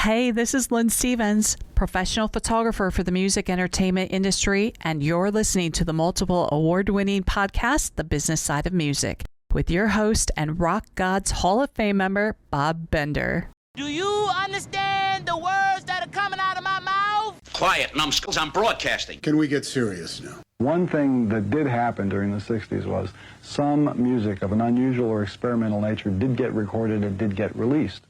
Hey, this is Lynn Stevens, professional photographer for the music entertainment industry, and you're listening to the multiple award-winning podcast, The Business Side of Music, with your host and Rock Gods Hall of Fame member, Bob Bender. Do you understand the words that are coming out of my mouth? Quiet, numbskulls, I'm broadcasting. Can we get serious now? One thing that did happen during the 60s was some music of an unusual or experimental nature did get recorded and did get released.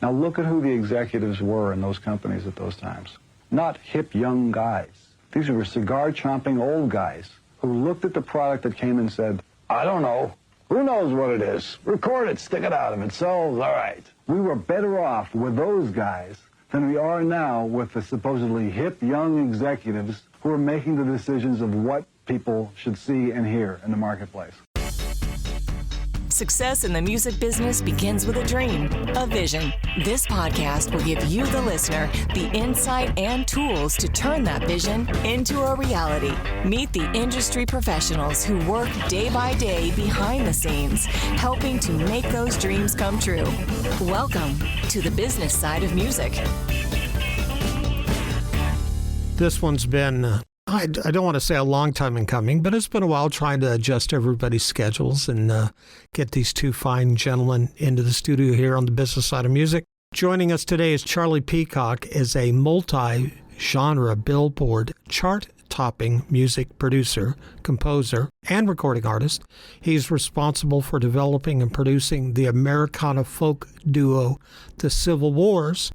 Now look at who the executives were in those companies at those times. Not hip young guys. These were cigar-chomping old guys who looked at the product that came and said, I don't know. Who knows what it is? Record it, stick it out. If it sells, all right. We were better off with those guys than we are now with the supposedly hip young executives who are making the decisions of what people should see and hear in the marketplace. Success in the music business begins with a dream, a vision. This podcast will give you, the listener, the insight and tools to turn that vision into a reality. Meet the industry professionals who work day by day behind the scenes, helping to make those dreams come true. Welcome to the business side of music. This one's been, I don't want to say a long time in coming, but it's been a while trying to adjust everybody's schedules and get these two fine gentlemen into the studio here on the business side of music. Joining us today is Charlie Peacock, is a multi-genre Billboard chart-topping music producer, composer, and recording artist. He's responsible for developing and producing the Americana folk duo, The Civil Wars,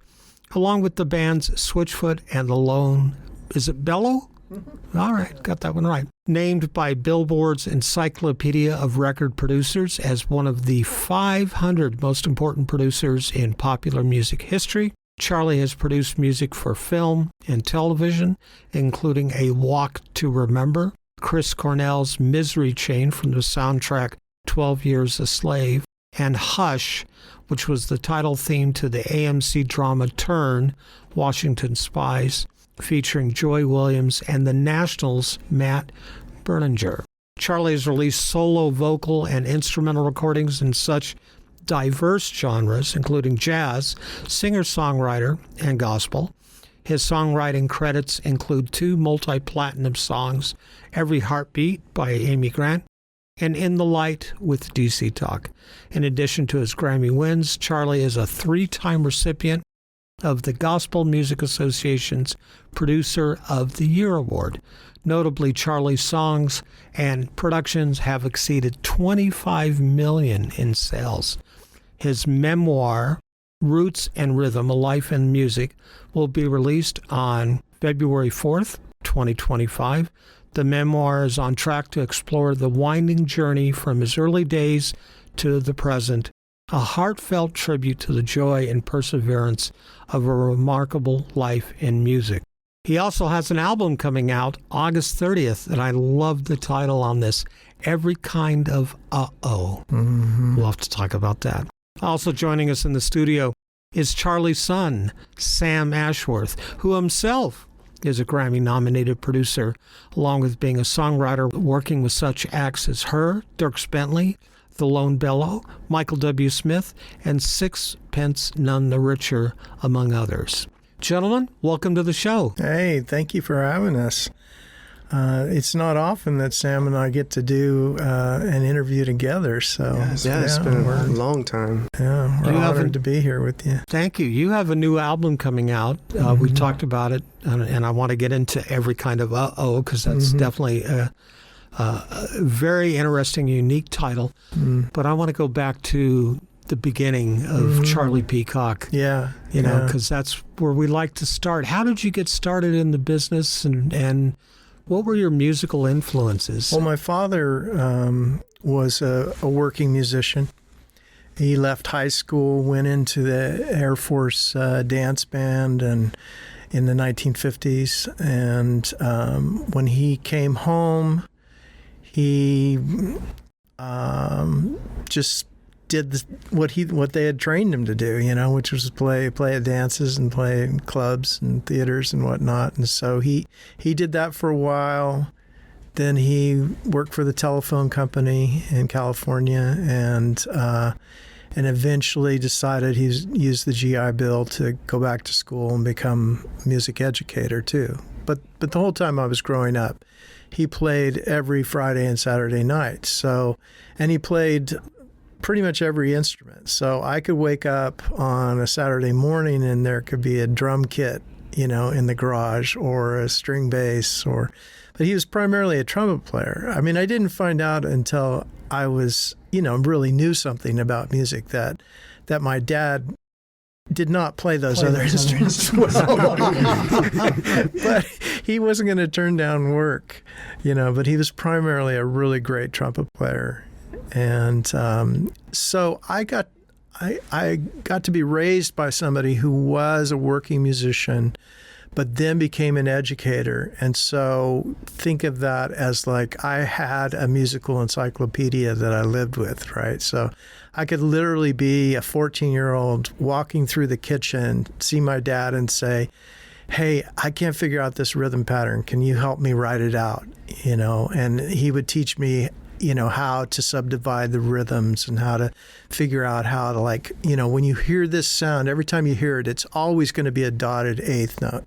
along with the bands Switchfoot and The Lone, is it Bellow? Mm-hmm. All right, got that one right. Named by Billboard's encyclopedia of record producers as one of the 500 most important producers in popular music history, Charlie has produced music for film and television, including A Walk to Remember, Chris Cornell's Misery Chain from the soundtrack 12 Years a Slave, and Hush, which was the title theme to the AMC drama Turn, Washington Spies, featuring Joy Williams and the National's Matt Berninger. Charlie has released solo vocal and instrumental recordings in such diverse genres, including jazz, singer-songwriter, and gospel. His songwriting credits include 2 multi-platinum songs, Every Heartbeat by Amy Grant and In the Light with DC Talk. In addition to his Grammy wins, Charlie is a 3-time recipient of the Gospel Music Association's Producer of the Year Award. Notably, Charlie's songs and productions have exceeded 25 million in sales. His memoir, Roots and Rhythm, A Life in Music, will be released on February 4th, 2025. The memoir is on track to explore the winding journey from his early days to the present, a heartfelt tribute to the joy and perseverance of a remarkable life in music. He also has an album coming out August 30th, and I love the title on this, Every Kind of Uh-Oh. Mm-hmm. We'll have to talk about that. Also joining us in the studio is Charlie's son, Sam Ashworth, who himself is a Grammy-nominated producer, along with being a songwriter working with such acts as Her, Dierks Bentley, The Lone Bellow, Michael W. Smith, and Sixpence None the Richer, among others. Gentlemen, welcome to the show. Hey, thank you for having us. It's not often that Sam and I get to do an interview together, so it's been a long time. Yeah, we're honored to be here with you. Thank you. You have a new album coming out. We talked about it, and I want to get into Every Kind of Uh-Oh, because that's definitely a very interesting, unique title. But I want to go back to the beginning of Charlie Peacock. Yeah. You know, because that's where we like to start. How did you get started in the business, and what were your musical influences? Well, my father was a working musician. He left high school, went into the Air Force dance band and in the 1950s. And when he came home, he just did what they had trained him to do, you know, which was play at dances and play in clubs and theaters and whatnot. And so he did that for a while. Then he worked for the telephone company in California, and and eventually decided he's used the GI Bill to go back to school and become a music educator too. But the whole time I was growing up, he played every Friday and Saturday night. And he played pretty much every instrument. So I could wake up on a Saturday morning and there could be a drum kit, in the garage, or a string bass, but he was primarily a trumpet player. I mean, I didn't find out until I was, really knew something about music that my dad did not play those other instruments well. But he wasn't going to turn down work, but he was primarily a really great trumpet player. And so I got to be raised by somebody who was a working musician, but then became an educator. And so think of that as like I had a musical encyclopedia that I lived with, right? So I could literally be a 14-year-old walking through the kitchen, see my dad and say, hey, I can't figure out this rhythm pattern. Can you help me write it out? And he would teach me, how to subdivide the rhythms and how to figure out how to when you hear this sound, every time you hear it, it's always going to be a dotted eighth note,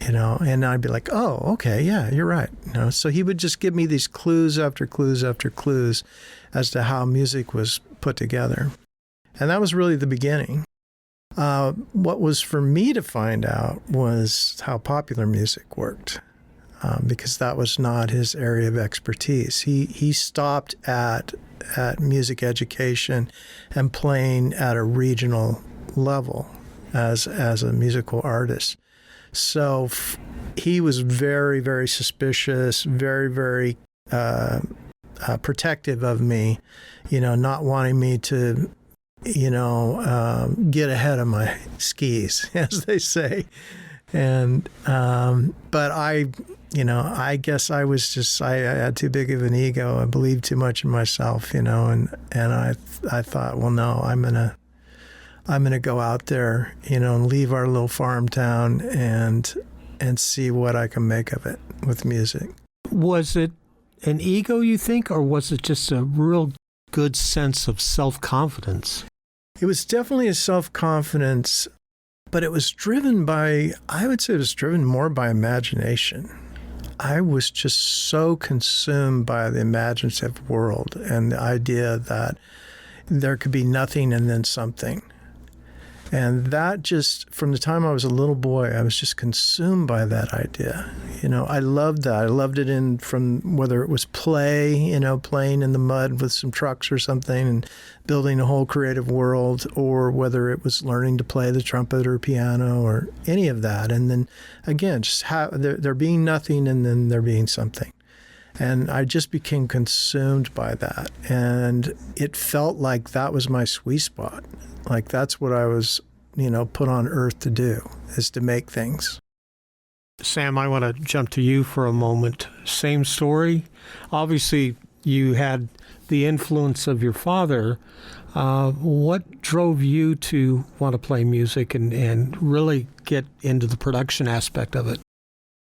and I'd be like, oh, okay, yeah, you're right. So he would just give me these clues after clues after clues as to how music was put together. And that was really the beginning. What was for me to find out was how popular music worked. Because that was not his area of expertise. He stopped at music education and playing at a regional level as a musical artist. So he was very, very suspicious, very, very protective of me, not wanting me to, get ahead of my skis, as they say. And but I guess I was just I had too big of an ego. I believed too much in myself, and I thought, well, no, I'm gonna go out there, and leave our little farm town and see what I can make of it with music. Was it an ego, you think, or was it just a real good sense of self-confidence? It was definitely a self-confidence. But it was driven by, I would say it was driven more by imagination. I was just so consumed by the imaginative world and the idea that there could be nothing and then something. And that just, from the time I was a little boy, I was just consumed by that idea. I loved that. I loved it from whether it was play, playing in the mud with some trucks or something and building a whole creative world, or whether it was learning to play the trumpet or piano or any of that. And then again, just there being nothing and then there being something. And I just became consumed by that. And it felt like that was my sweet spot. Like that's what I was, put on earth to do, is to make things. Sam, I want to jump to you for a moment. Same story. Obviously, you had the influence of your father. What drove you to want to play music and really get into the production aspect of it?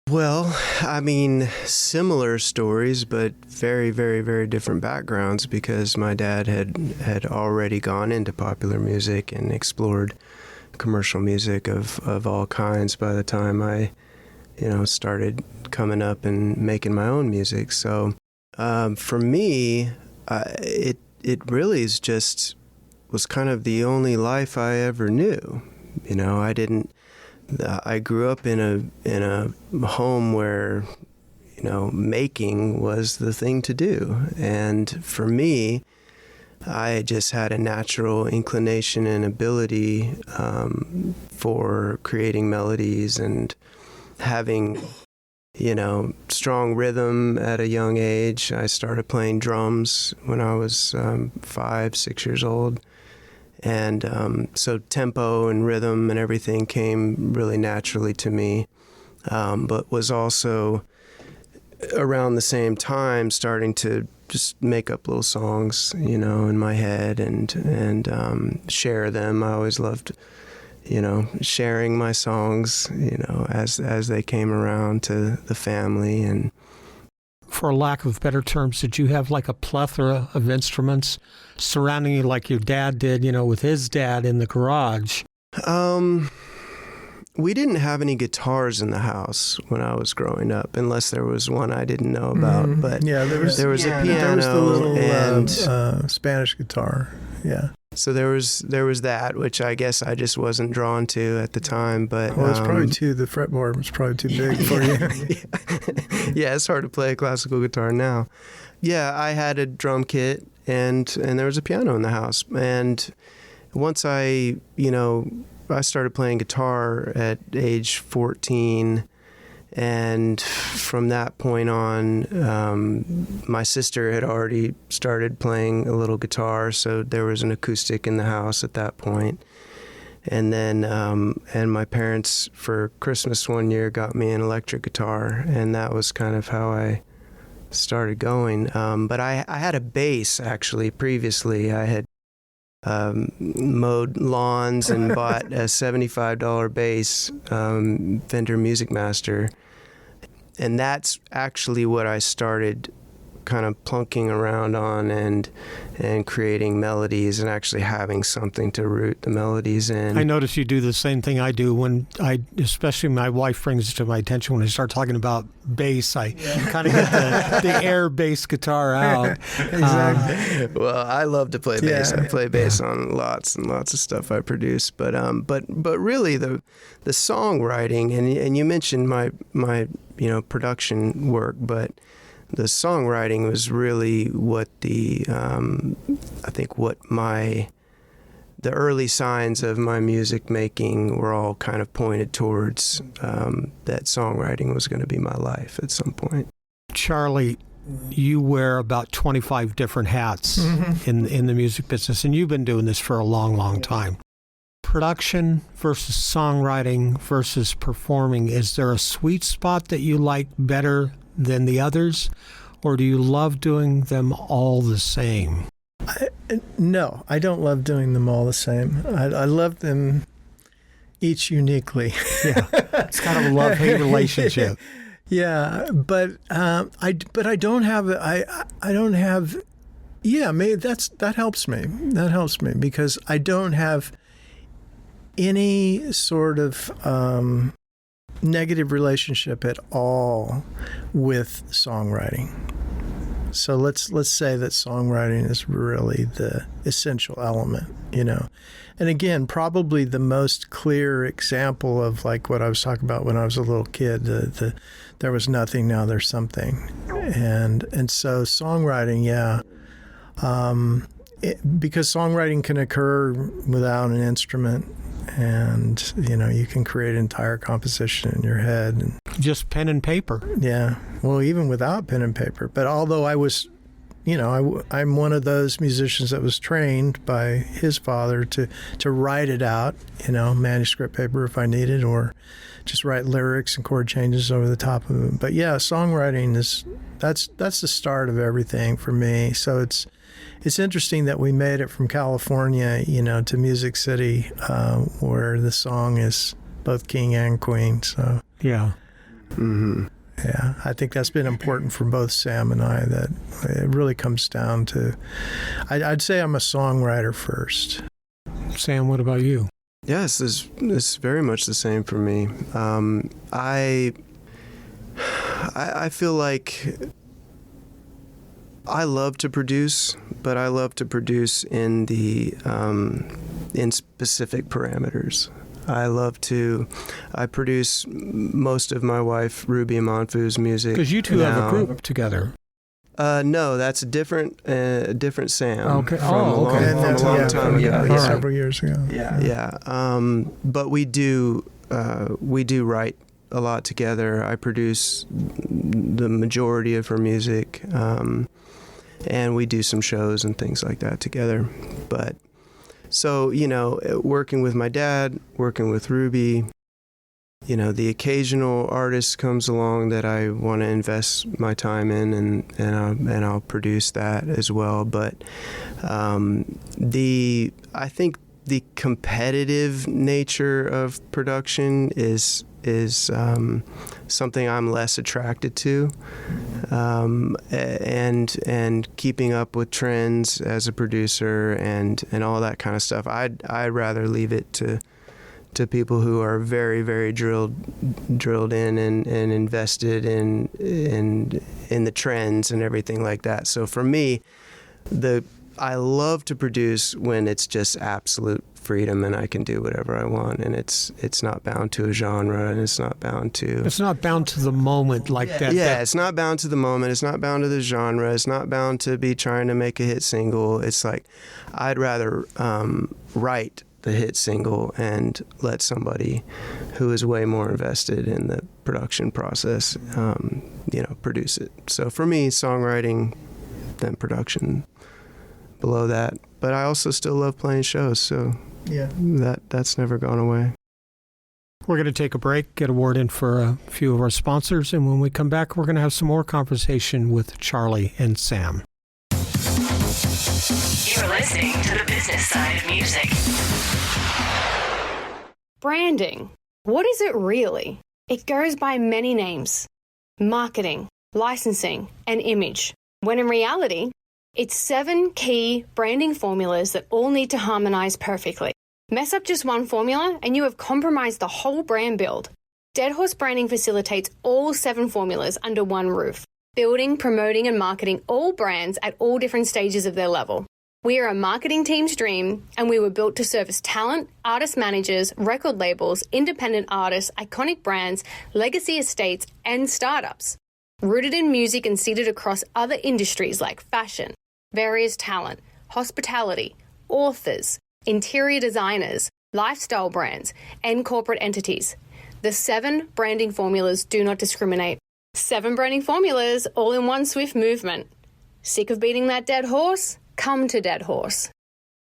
Well, I mean, similar stories, but very, very, very different backgrounds, because my dad had already gone into popular music and explored commercial music of all kinds by the time I, started coming up and making my own music. So for me, it really was kind of the only life I ever knew. I grew up in a home where, making was the thing to do. And for me, I just had a natural inclination and ability for creating melodies and having, strong rhythm at a young age. I started playing drums when I was 5, 6 years old. And so tempo and rhythm and everything came really naturally to me, but was also around the same time starting to just make up little songs, in my head and share them. I always loved, sharing my songs, as they came around to the family. And for lack of better terms, did you have like a plethora of instruments surrounding you like your dad did, with his dad in the garage? We didn't have any guitars in the house when I was growing up, unless there was one I didn't know about. But yeah, there was a piano, there was the little and Spanish guitar. Yeah. So there was that, which I guess I just wasn't drawn to at the time. But well, it's probably the fretboard was probably too big for you. Yeah, it's hard to play a classical guitar now. Yeah, I had a drum kit, and there was a piano in the house. And once I started playing guitar at age 14, and from that point on, my sister had already started playing a little guitar, so there was an acoustic in the house at that point. And then, and my parents for Christmas one year got me an electric guitar, and that was kind of how I started going. But I had a bass actually previously. I had mowed lawns and bought a $75 bass, Fender Music Master. And that's actually what I started kind of plunking around on and creating melodies and actually having something to root the melodies in. I notice you do the same thing I do when especially my wife brings it to my attention when I start talking about bass. I kind of get the air bass guitar out. Exactly. Well, I love to play bass. I play bass on lots and lots of stuff I produce. But really the songwriting, and you mentioned my production work, but the songwriting was really what the early signs of my music making were all kind of pointed towards that songwriting was going to be my life at some point. Charlie, you wear about 25 different hats in the music business, and you've been doing this for a long, long time. Production versus songwriting versus performing, is there a sweet spot that you like better than the others, or do you love doing them all the same? No, I don't love doing them all the same. I love them each uniquely. Yeah, it's kind of a love-hate relationship. Yeah, but I don't have Yeah, maybe that helps me. That helps me because I don't have any sort of negative relationship at all with songwriting. So let's say that songwriting is really the essential element, And again, probably the most clear example of like what I was talking about when I was a little kid, there was nothing, now there's something. And so songwriting, because songwriting can occur without an instrument, and you can create an entire composition in your head, and just pen and paper. Yeah, well, even without pen and paper. But although I was, I'm one of those musicians that was trained by his father to write it out, manuscript paper if I needed, or just write lyrics and chord changes over the top of it. But yeah, songwriting that's the start of everything for me. So it's interesting that we made it from California, to Music City, where the song is both king and queen. So yeah. Mm-hmm. Yeah, I think that's been important for both Sam and I, that it really comes down to, I'd say I'm a songwriter first. Sam, what about you? Yes, it's very much the same for me. I feel like I love to produce, but I love to produce in in specific parameters. I produce most of my wife Ruby Amanfu's music. Because you two have a group together. No, that's a different Sam. Okay. From a long time ago. Several years ago. Yeah. But we do write a lot together. I produce the majority of her music, and we do some shows and things like that together. But so, working with my dad, working with Ruby, the occasional artist comes along that I want to invest my time in, and I'll produce that as well. But I think the competitive nature of production is something I'm less attracted to. and keeping up with trends as a producer and all that kind of stuff. I'd rather leave it to people who are very, very drilled in and invested in the trends and everything like that. So for me, I love to produce when it's just absolute freedom and I can do whatever I want, and it's not bound to a genre, and it's not bound to the moment like that. Yeah, it's not bound to the moment. It's not bound to the genre. It's not bound to be trying to make a hit single. It's like I'd rather write the hit single and let somebody who is way more invested in the production process, produce it. So for me, songwriting, then production below that. But I also still love playing shows, so yeah, that's never gone away. We're going to take a break, get a word in for a few of our sponsors, and when we come back, we're going to have some more conversation with Charlie and Sam. You're listening to the business side of music. Branding. What is it really? It goes by many names. Marketing, licensing, and image. When in reality, it's 7 key branding formulas that all need to harmonize perfectly. Mess up just one formula and you have compromised the whole brand build. Dead Horse Branding facilitates all 7 formulas under one roof, building, promoting, and marketing all brands at all different stages of their level. We are a marketing team's dream, and we were built to service talent, artist managers, record labels, independent artists, iconic brands, legacy estates, and startups. Rooted in music and seated across other industries like fashion, various talent, hospitality, authors, interior designers, lifestyle brands, and corporate entities. The 7 branding formulas do not discriminate. 7 branding formulas, all in one swift movement. Sick of beating that dead horse? Come to Dead Horse.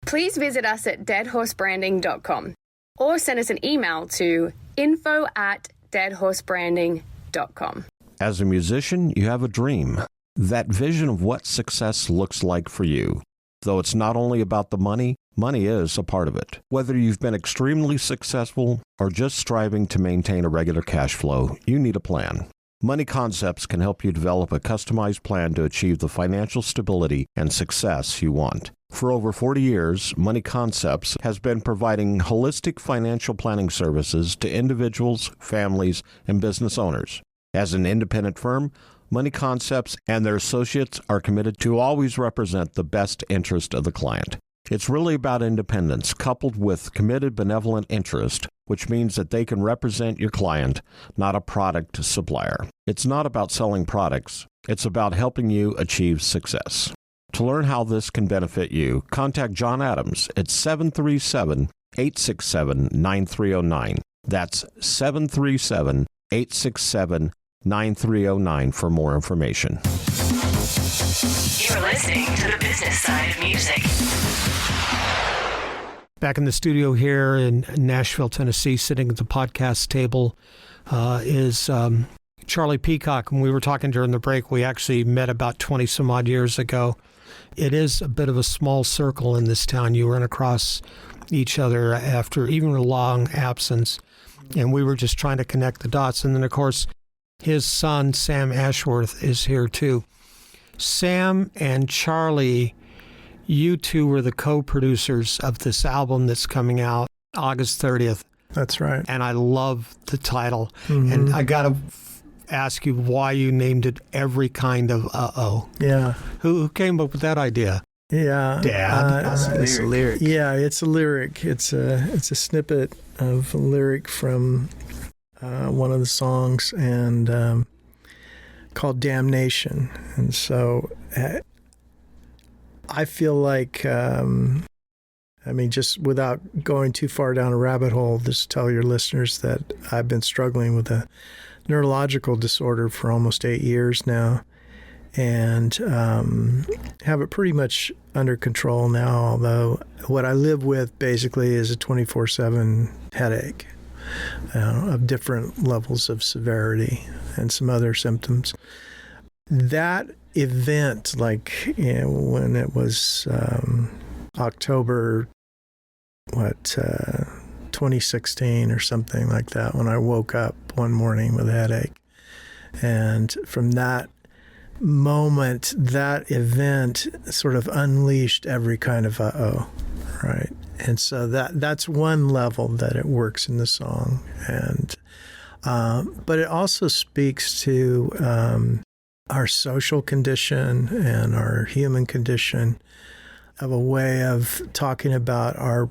Please visit us at deadhorsebranding.com or send us an email to info@deadhorsebranding.com. As a musician, you have a dream. That vision of what success looks like for you. Though it's not only about the money, money is a part of it. Whether you've been extremely successful or just striving to maintain a regular cash flow, you need a plan. Money Concepts can help you develop a customized plan to achieve the financial stability and success you want. For over 40 years, Money Concepts has been providing holistic financial planning services to individuals, families, and business owners. As an independent firm, Money Concepts and their associates are committed to always represent the best interest of the client. It's really about independence coupled with committed benevolent interest, which means that they can represent your client, not a product supplier. It's not about selling products. It's about helping you achieve success. To learn how this can benefit you, contact John Adams at 737-867-9309. That's 737-867-9309 for more information. You're listening to the business side of music. Back in the studio here in Nashville, Tennessee, sitting at the podcast table is Charlie Peacock. When we were talking during the break, we actually met about 20 some odd years ago. It is a bit of a small circle in this town. You run across each other after even a long absence, and we were just trying to connect the dots. And then, of course, his son, Sam Ashworth, is here too. Sam and Charlie, you two were the co-producers of this album that's coming out August 30th. That's right. And I love the title. Mm-hmm. And I got to ask you why you named it Every Kind of Uh-Oh. Yeah. Who came up with that idea? Yeah. Dad? It's a lyric. Yeah, it's a lyric. It's a snippet of a lyric from one of the songs and called Damnation. And so I feel like, just without going too far down a rabbit hole, just tell your listeners that I've been struggling with a neurological disorder for almost 8 years now and have it pretty much under control now, although what I live with basically is a 24/7 headache of different levels of severity and some other symptoms. That event, when it was October, 2016 or something like that, when I woke up one morning with a headache. And from that moment, that event sort of unleashed every kind of uh-oh, right? And so that's one level that it works in the song. And but it also speaks to our social condition and our human condition, of a way of talking about our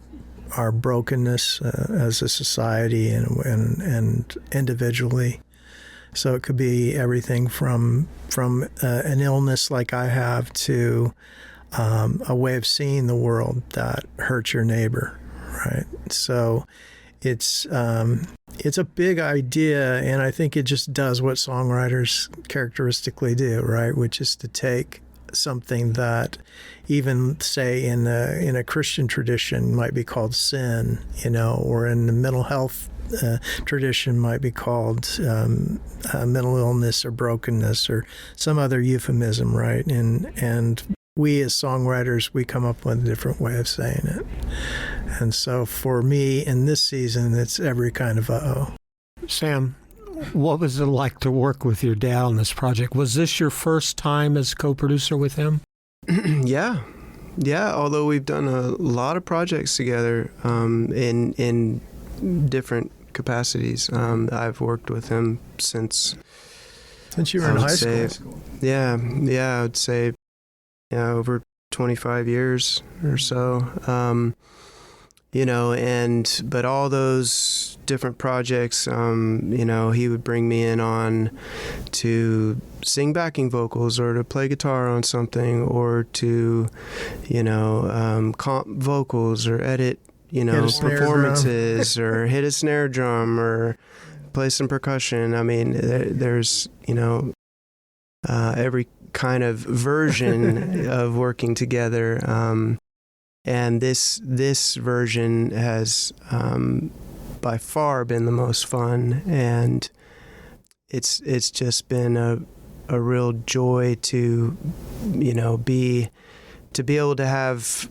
brokenness as a society and individually. So it could be everything from an illness like I have to a way of seeing the world that hurts your neighbor, right? So it's a big idea, and I think it just does what songwriters characteristically do, right? Which is to take something that even, say, in a Christian tradition might be called sin, or in the mental health tradition might be called mental illness or brokenness or some other euphemism, right? And we as songwriters, we come up with a different way of saying it. And so for me in this season, it's every kind of uh-oh. Sam, what was it like to work with your dad on this project? Was this your first time as co-producer with him? Yeah, although we've done a lot of projects together in different capacities. I've worked with him since you were in high school. Yeah, I would say over 25 years or so. But all those different projects, he would bring me in on to sing backing vocals or to play guitar on something or to, comp vocals or edit, performances or hit a snare drum or play some percussion. I mean, there's, every kind of version of working together. And this version has by far been the most fun, and it's just been a real joy to be able to have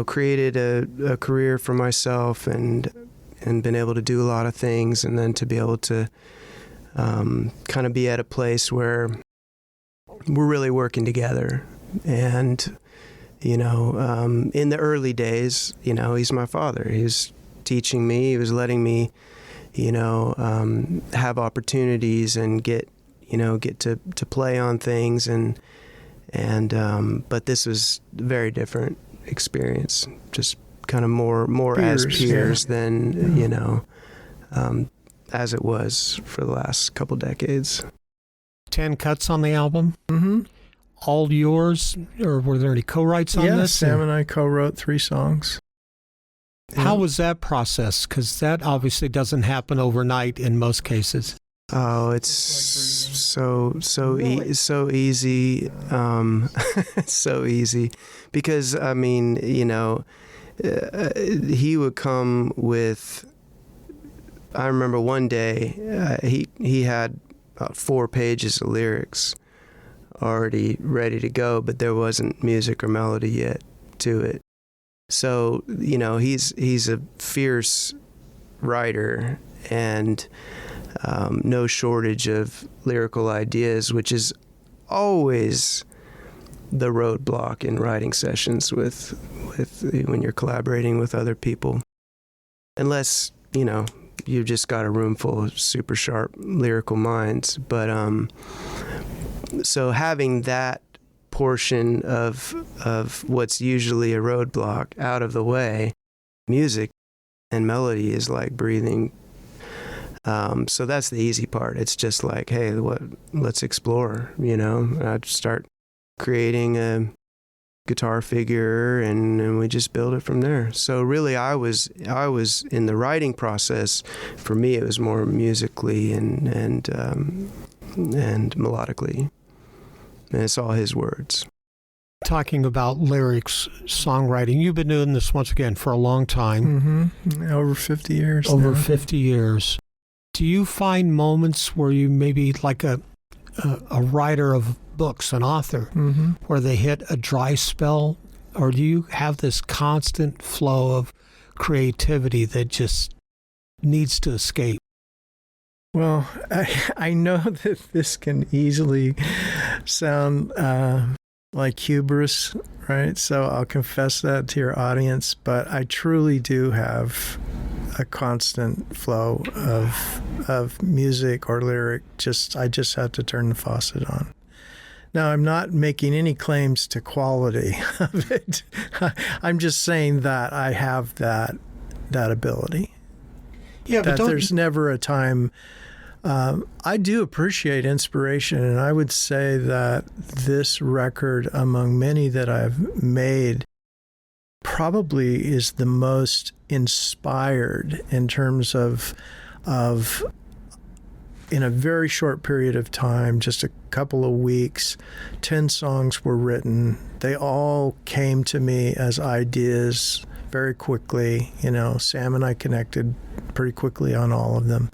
created a career for myself and been able to do a lot of things, and then to be able to kind of be at a place where we're really working together. And in the early days, he's my father. He was teaching me. He was letting me, have opportunities and get to play on things. But this was a very different experience. Just kind of more peers, as peers than, as it was for the last couple decades. 10 cuts on the album? Mm-hmm. All yours, or were there any co-writes on this? Yes, Sam and I co-wrote 3 songs. How was that process? Because that obviously doesn't happen overnight in most cases. Oh, it's so easy. So easy. Because, I mean, he would come with, I remember one day, he had about 4 pages of lyrics already ready to go, but there wasn't music or melody yet to it. So, he's a fierce writer and no shortage of lyrical ideas, which is always the roadblock in writing sessions with when you're collaborating with other people. Unless, you've just got a room full of super sharp lyrical minds. But so having that portion of what's usually a roadblock out of the way, music and melody is like breathing. So that's the easy part. It's just like, hey, let's explore, I'd start creating a guitar figure and we just build it from there. So really I was in the writing process. For me, it was more musically and melodically. And it's all his words. Talking about lyrics, songwriting, you've been doing this once again for a long time. Mm-hmm. Over 50 years. Over 50 years. Do you find moments where you maybe like a writer of books, an author, mm-hmm. where they hit a dry spell? Or do you have this constant flow of creativity that just needs to escape? Well, I know that this can easily sound like hubris, right? So I'll confess that to your audience, but I truly do have a constant flow of music or lyric. I just have to turn the faucet on. Now, I'm not making any claims to quality of it. I'm just saying that I have that ability. Yeah, but there's never a time. I do appreciate inspiration, and I would say that this record, among many that I've made, probably is the most inspired in terms of in a very short period of time, just a couple of weeks, 10 songs were written. They all came to me as ideas very quickly. Sam and I connected pretty quickly on all of them.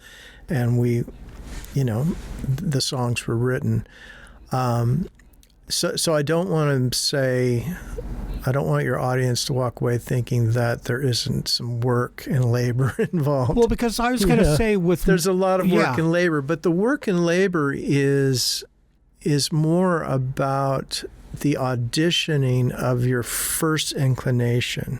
And the songs were written. So I don't want to say, I don't want your audience to walk away thinking that there isn't some work and labor involved. Well, because I was going to say there's a lot of work and labor, but the work and labor is more about the auditioning of your first inclination,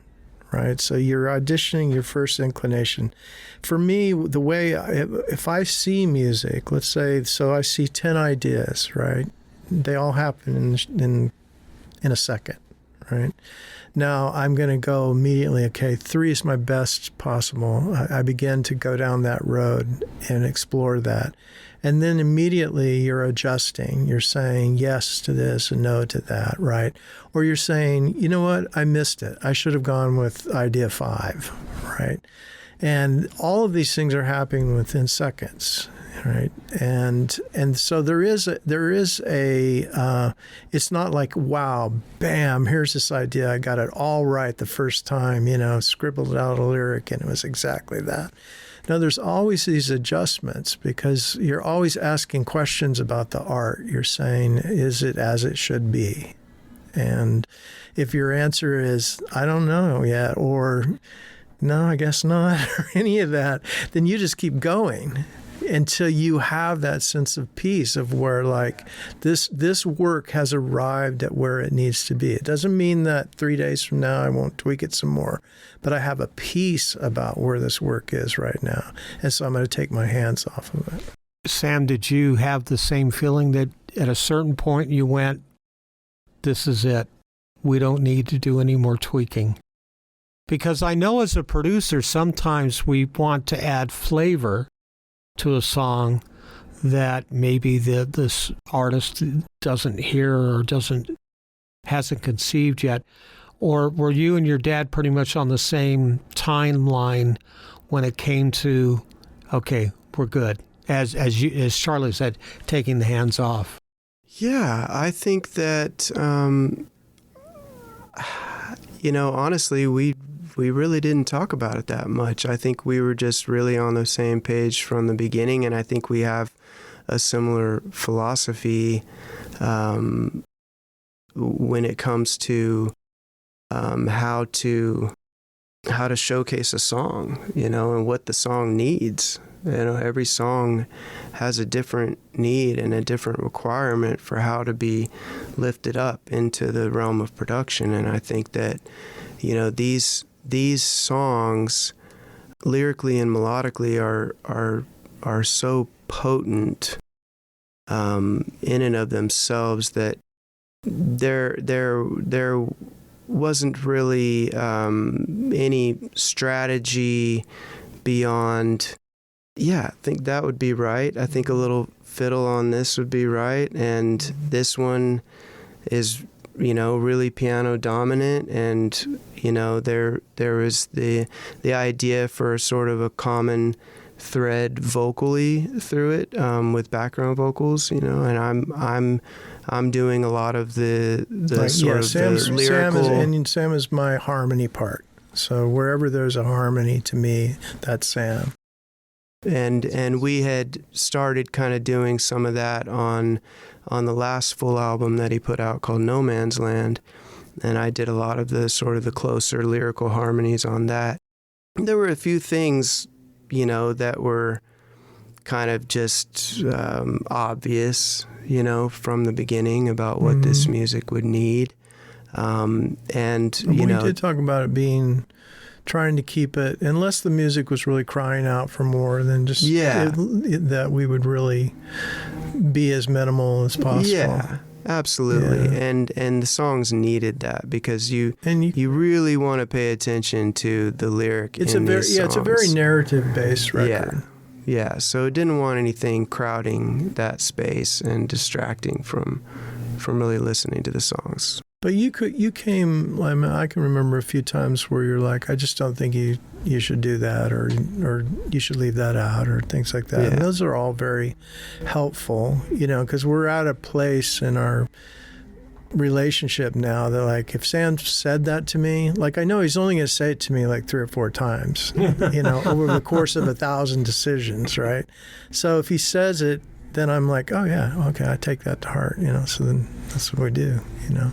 right? So you're auditioning your first inclination. For me, the way, if I see music, let's say, so I see 10 ideas, right? They all happen in a second, right? Now I'm going to go immediately, okay, 3 is my best possible. I begin to go down that road and explore that. And then immediately you're adjusting. You're saying yes to this and no to that, right? Or you're saying, you know what, I missed it. I should have gone with idea 5, right? And all of these things are happening within seconds, right? And so there is a it's not like, wow, bam, here's this idea. I got it all right the first time, scribbled out a lyric and it was exactly that. Now, there's always these adjustments because you're always asking questions about the art. You're saying, is it as it should be? And if your answer is, I don't know yet, or no, I guess not, or any of that, then you just keep going until you have that sense of peace of where, like, this work has arrived at where it needs to be. It doesn't mean that 3 days from now I won't tweak it some more, but I have a peace about where this work is right now. And so I'm going to take my hands off of it. Sam, did you have the same feeling that at a certain point you went, this is it, we don't need to do any more tweaking? Because I know as a producer, sometimes we want to add flavor to a song that maybe this artist doesn't hear or hasn't conceived yet. Or were you and your dad pretty much on the same timeline when it came to, okay, we're good, as Charlie said, taking the hands off? Yeah, I think that, honestly, we really didn't talk about it that much. I think we were just really on the same page from the beginning, and I think we have a similar philosophy when it comes to how to showcase a song, and what the song needs. Every song has a different need and a different requirement for how to be lifted up into the realm of production. And I think that, these songs, lyrically and melodically, are so potent in and of themselves that there wasn't really any strategy beyond. Yeah, I think that would be right. I think a little fiddle on this would be right, and this one is really piano dominant, and there is the idea for sort of a common thread vocally through it, with background vocals, and I'm doing a lot of the sort of the lyrical. Sam is my harmony part. So wherever there's a harmony, to me, that's Sam. And we had started kind of doing some of that on the last full album that he put out called No Man's Land. And I did a lot of the sort of the closer lyrical harmonies on that. There were a few things, that were kind of just obvious, you know, from the beginning about what this music would need. And, you know, we did talk about it being, trying to keep it, unless the music was really crying out for more, than just that we would really be as minimal as possible. Yeah. Absolutely, and the songs needed that, because you really want to pay attention to the lyric. It's a very narrative based record. Yeah. So it didn't want anything crowding that space and distracting from really listening to the songs. But you came. I mean, I can remember a few times where you're like, I just don't think you should do that, or you should leave that out, or things like that. Yeah. And those are all very helpful, you know, because we're at a place in our relationship now that, like, if Sam said that to me, like, I know he's only going to say it to me like 3 or 4 times, you know, over the course of 1,000 decisions, right? So if he says it, then I'm like, oh yeah, okay, I take that to heart, you know. So then that's what we do, you know.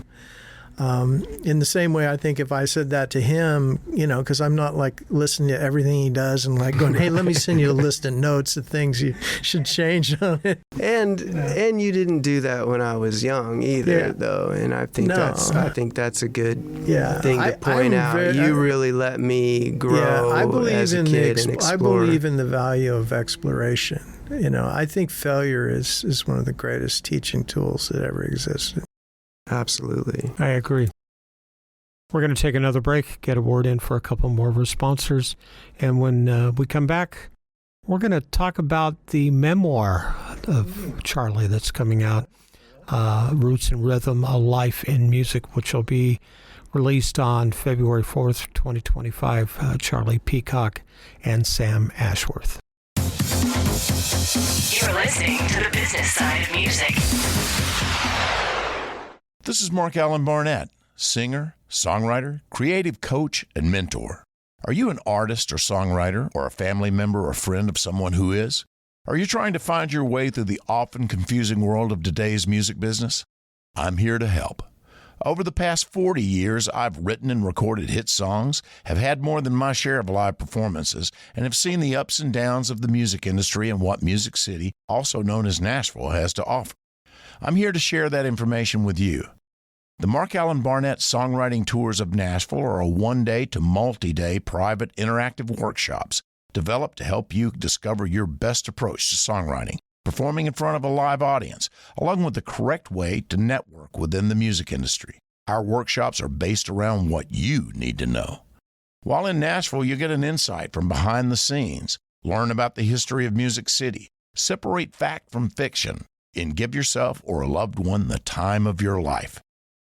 In the same way, I think if I said that to him, you know, because I'm not like listening to everything he does and like going, hey, let me send you a list of notes of things you should change on it. And you didn't do that when I was young either, though. And I think that's a good thing to point out. You really let me grow as a kid and explore. I believe in the value of exploration. You know, I think failure is one of the greatest teaching tools that ever existed. Absolutely. I agree. We're going to take another break, get a word in for a couple more of our sponsors. And when we come back, we're going to talk about the memoir of Charlie that's coming out, Roots and Rhythm, A Life in Music, which will be released on February 4th, 2025, Charlie Peacock and Sam Ashworth. You're listening to the business side of music. This is Mark Allen Barnett, singer, songwriter, creative coach, and mentor. Are you an artist or songwriter, or a family member or friend of someone who is? Are you trying to find your way through the often confusing world of today's music business? I'm here to help. Over the past 40 years, I've written and recorded hit songs, have had more than my share of live performances, and have seen the ups and downs of the music industry and what Music City, also known as Nashville, has to offer. I'm here to share that information with you. The Mark Allen Barnett Songwriting Tours of Nashville are a one-day to multi-day private interactive workshops developed to help you discover your best approach to songwriting, performing in front of a live audience, along with the correct way to network within the music industry. Our workshops are based around what you need to know. While in Nashville, you get an insight from behind the scenes, learn about the history of Music City, separate fact from fiction, and give yourself or a loved one the time of your life.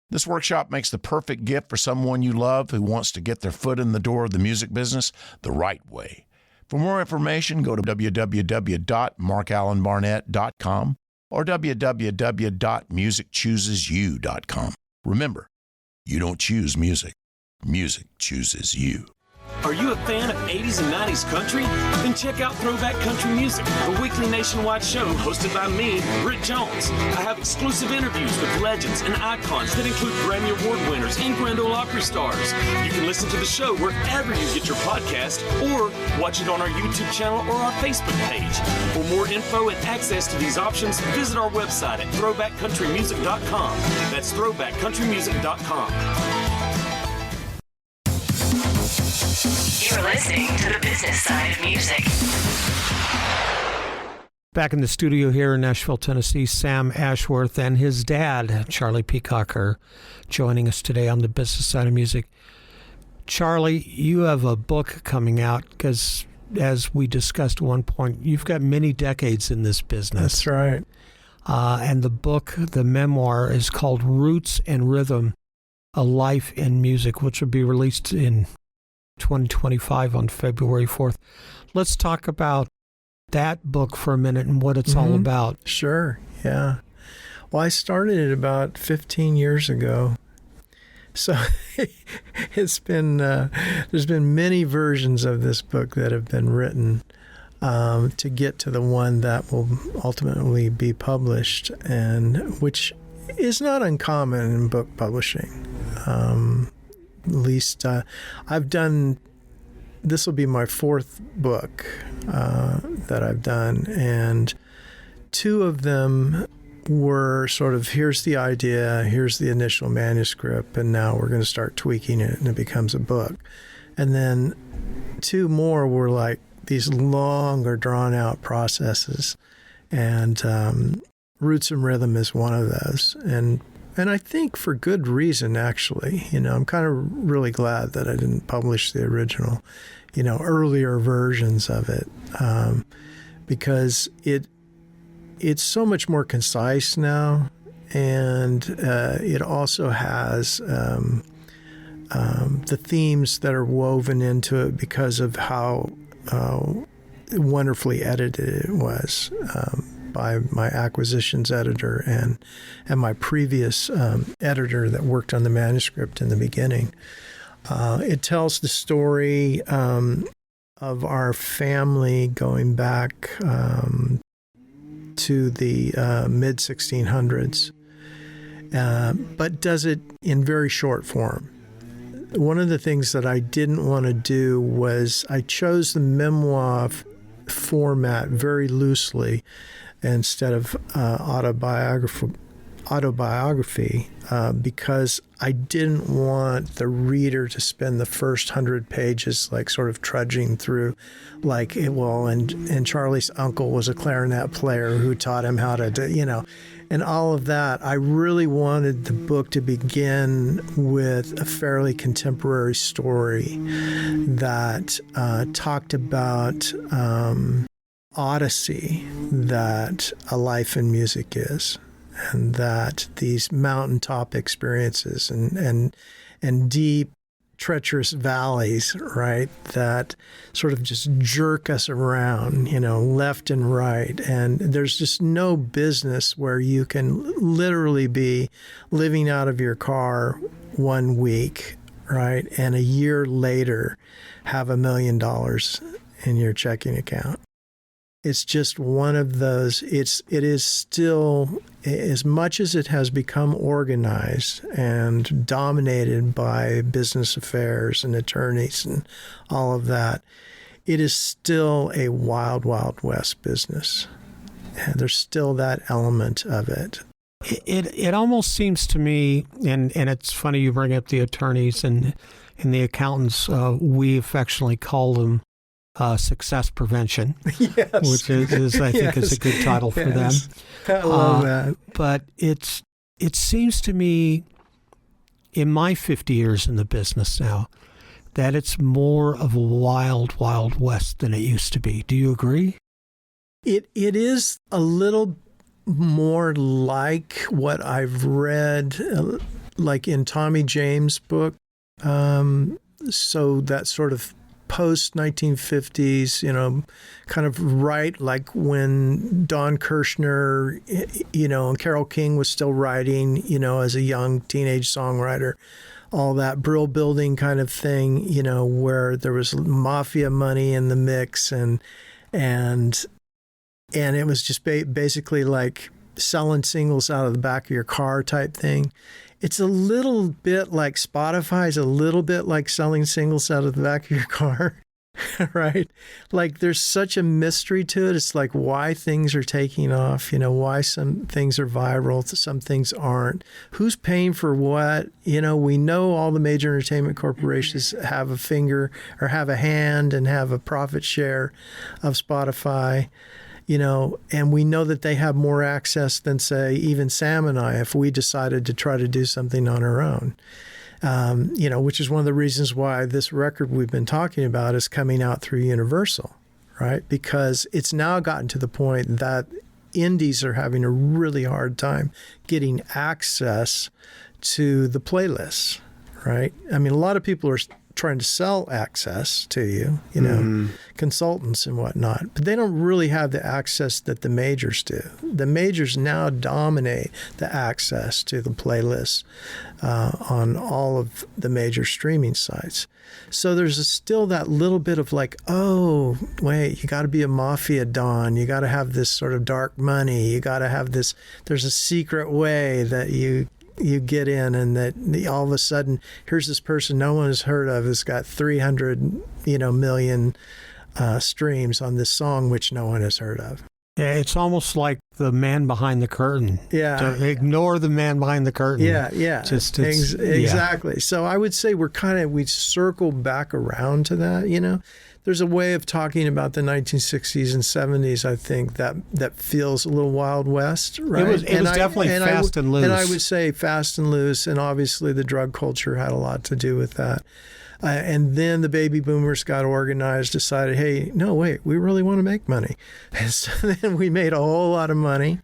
This workshop makes the perfect gift for someone you love who wants to get their foot in the door of the music business the right way. For more information, go to www.markallenbarnett.com or www.musicchoosesyou.com. Remember, you don't choose music. Music chooses you. Are you a fan of 80s and 90s country? Then check out Throwback Country Music, a weekly nationwide show hosted by me, Britt Jones. I have exclusive interviews with legends and icons that include Grammy Award winners and Grand Ole Opry stars. You can listen to the show wherever you get your podcast or watch it on our YouTube channel or our Facebook page. For more info and access to these options, visit our website at throwbackcountrymusic.com. That's throwbackcountrymusic.com. You're listening to the business side of music. Back in the studio here in Nashville, Tennessee, Sam Ashworth and his dad, Charlie Peacock, are joining us today on the business side of music. Charlie, you have a book coming out because, as we discussed at one point, you've got many decades in this business. That's right. And the book, the memoir, is called Roots and Rhythm, A Life in Music, which will be released in 2025 on February 4th. Let's talk about that book for a minute and what it's all about. Sure, yeah. Well, I started it about 15 years ago. So it's been, there's been many versions of this book that have been written to get to the one that will ultimately be published, and which is not uncommon in book publishing. At least I've done this will be my fourth book that I've done, and two of them were sort of, here's the idea, here's the initial manuscript, and now we're going to start tweaking it, and it becomes a book. And then two more were like these longer, drawn-out processes, and Roots and Rhythm is one of those. And I think for good reason, actually. I'm kind of really glad that I didn't publish the original, earlier versions of it, because it's so much more concise now, and it also has the themes that are woven into it because of how wonderfully edited it was by my acquisitions editor and my previous editor that worked on the manuscript in the beginning. It tells the story of our family going back to the mid-1600s, but does it in very short form. One of the things that I didn't want to do was I chose the memoir format very loosely instead of autobiography because I didn't want the reader to spend the first 100 pages like sort of trudging through like, and Charlie's uncle was a clarinet player who taught him how to do, and all of that. I really wanted the book to begin with a fairly contemporary story that talked about odyssey that a life in music is, and that these mountaintop experiences and deep, treacherous valleys, right, that sort of just jerk us around, left and right. And there's just no business where you can literally be living out of your car 1 week, right, and a year later have $1 million in your checking account. It's just one of those, it is still, as much as it has become organized and dominated by business affairs and attorneys and all of that, it is still a wild, wild west business. And there's still that element of it. It almost seems to me, and it's funny you bring up the attorneys and the accountants, we affectionately call them success prevention, yes. Which is I think is a good title for them. I love that. But it seems to me, in my 50 years in the business now, that it's more of a wild, wild west than it used to be. Do you agree? It is a little more like what I've read, like in Tommy James' book. So that sort of post-1950s, kind of right like when Don Kirshner, and Carole King was still writing, as a young teenage songwriter, all that Brill Building kind of thing, where there was mafia money in the mix and it was just basically like selling singles out of the back of your car type thing. It's a little bit like Spotify's a little bit like selling singles out of the back of your car, right? Like there's such a mystery to it. It's like why things are taking off, why some things are viral, some things aren't. Who's paying for what? We know all the major entertainment corporations have a finger or have a hand and have a profit share of Spotify. And we know that they have more access than, say, even Sam and I, if we decided to try to do something on our own, which is one of the reasons why this record we've been talking about is coming out through Universal, right? Because it's now gotten to the point that indies are having a really hard time getting access to the playlists, right? I mean, a lot of people are trying to sell access to you, consultants and whatnot, but they don't really have the access that the majors do. The majors now dominate the access to the playlists on all of the major streaming sites. So there's still that little bit of like, oh, wait, you got to be a mafia don. You got to have this sort of dark money. You got to have this, there's a secret way that you you get in, and that all of a sudden here's this person no one has heard of has got 300 million streams on this song which no one has heard of. Yeah, it's almost like the man behind the curtain. Yeah. To ignore the man behind the curtain. Yeah. Exactly. Yeah. So I would say we circle back around to that, There's a way of talking about the 1960s and 70s, I think, that feels a little Wild West, right? It was definitely fast and loose. And I would say fast and loose, and obviously the drug culture had a lot to do with that. And then the baby boomers got organized, decided, hey, no, wait, we really want to make money. And so then we made a whole lot of money,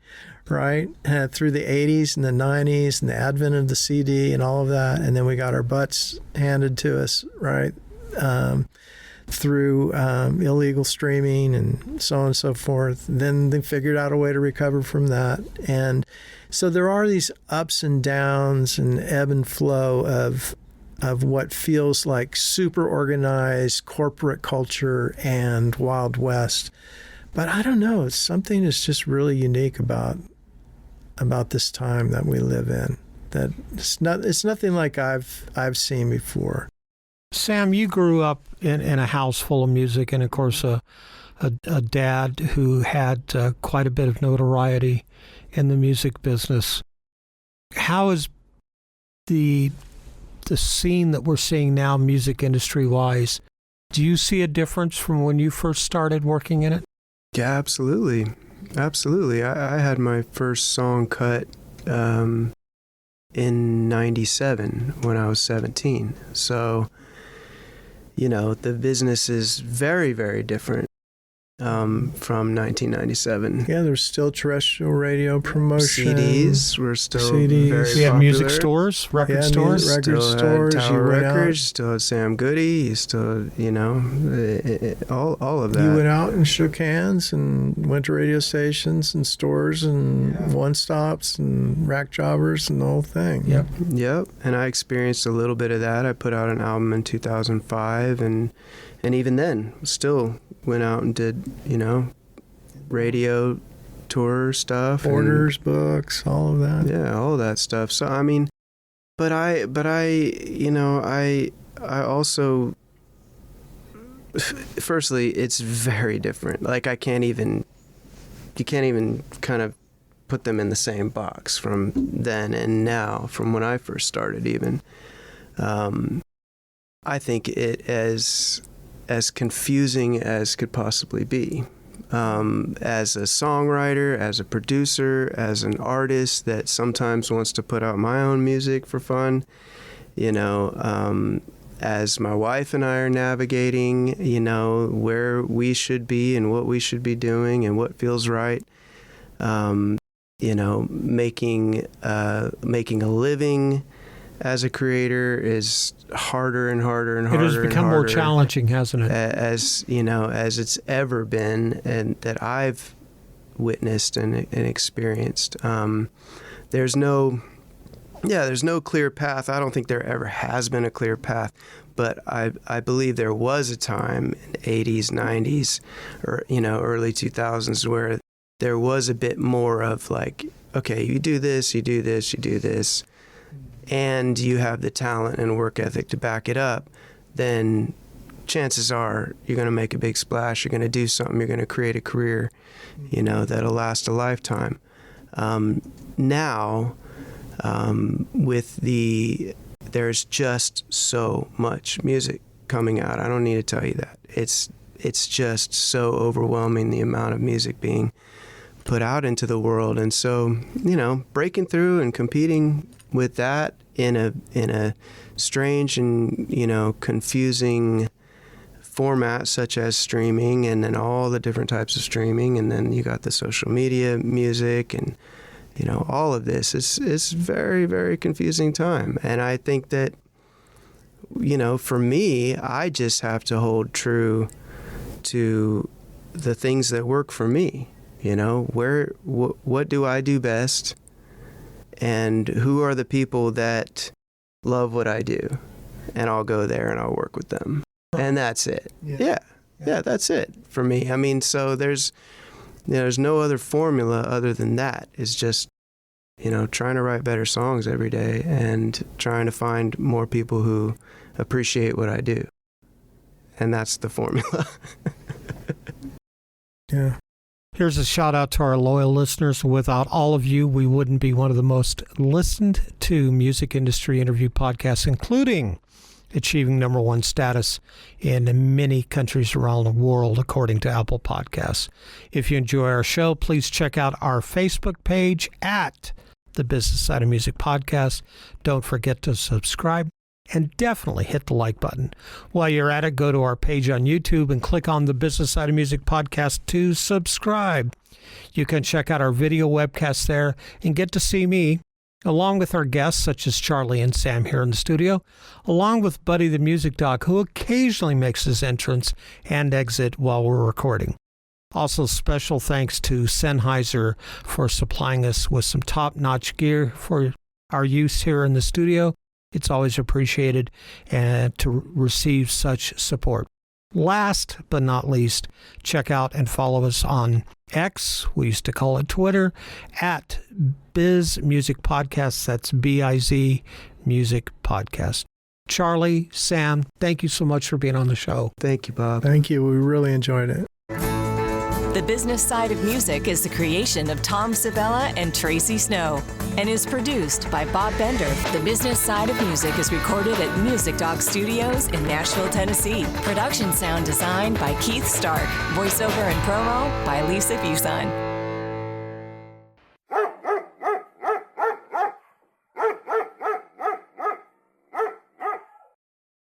right, through the 80s and the 90s and the advent of the CD and all of that. And then we got our butts handed to us, right, through illegal streaming and so on and so forth. Then they figured out a way to recover from that. And so there are these ups and downs and ebb and flow of what feels like super organized corporate culture and Wild West. But I don't know, something is just really unique about this time that we live in. That it's nothing like I've seen before. Sam, you grew up in a house full of music, and of course a dad who had quite a bit of notoriety in the music business. How is the scene that we're seeing now, music industry-wise, do you see a difference from when you first started working in it? Yeah, absolutely. Absolutely. I had my first song cut in 97 when I was 17. So, the business is very, very different from 1997. Yeah, there's still terrestrial radio promotion. CDs were still very popular. We have music stores, record stores. Record stores. Tower Records, still had Sam Goody, you still, all of that. You went out and shook hands and went to radio stations and stores and one-stops and rack jobbers and the whole thing. Yep. And I experienced a little bit of that. I put out an album in 2005, and even then, still went out and did, radio tour stuff. Orders, books, all of that. Yeah, all that stuff. So, but I also, firstly, it's very different. Like, you can't even kind of put them in the same box from then and now, from when I first started even. I think it as confusing as could possibly be. As a songwriter, as a producer, as an artist that sometimes wants to put out my own music for fun, as my wife and I are navigating, where we should be and what we should be doing and what feels right, making a living as a creator is harder and harder and harder. It has become more challenging, hasn't it? As it's ever been, and that I've witnessed and experienced. There's no clear path. I don't think there ever has been a clear path, but I believe there was a time in the 80s, 90s, or early 2000s where there was a bit more of like, okay, you do this, you do this, you do this, and you have the talent and work ethic to back it up, then chances are you're going to make a big splash, you're going to do something, you're going to create a career, that'll last a lifetime. Now, there's just so much music coming out. I don't need to tell you that. It's just so overwhelming, the amount of music being put out into the world. And so, breaking through and competing with that in a strange and confusing format such as streaming, and then all the different types of streaming, and then you got the social media music, and all of this is very, very confusing time. And I think that for me, I just have to hold true to the things that work for me. What do I do best? And who are the people that love what I do? And I'll go there and I'll work with them. And that's it. Yeah, that's it for me. I mean, so there's no other formula other than that. It's just trying to write better songs every day and trying to find more people who appreciate what I do. And that's the formula. Yeah. Here's a shout out to our loyal listeners. Without all of you, we wouldn't be one of the most listened to music industry interview podcasts, including achieving #1 status in many countries around the world, according to Apple Podcasts. If you enjoy our show, please check out our Facebook page at the Business Side of Music Podcast. Don't forget to subscribe and definitely hit the like button. While you're at it, go to our page on YouTube and click on the Business Side of Music Podcast to subscribe. You can check out our video webcast there and get to see me, along with our guests such as Charlie and Sam here in the studio, along with Buddy the Music Dog, who occasionally makes his entrance and exit while we're recording. Also, special thanks to Sennheiser for supplying us with some top-notch gear for our use here in the studio. It's always appreciated and to receive such support. Last but not least, check out and follow us on X, we used to call it Twitter, at Biz Music Podcast. That's B-I-Z Music Podcast. Charlie, Sam, thank you so much for being on the show. Thank you, Bob. Thank you. We really enjoyed it. The Business Side of Music is the creation of Tom Sabella and Tracy Snow and is produced by Bob Bender. The Business Side of Music is recorded at Music Dog Studios in Nashville, Tennessee. Production sound designed by Keith Stark. Voiceover and promo by Lisa Fuson.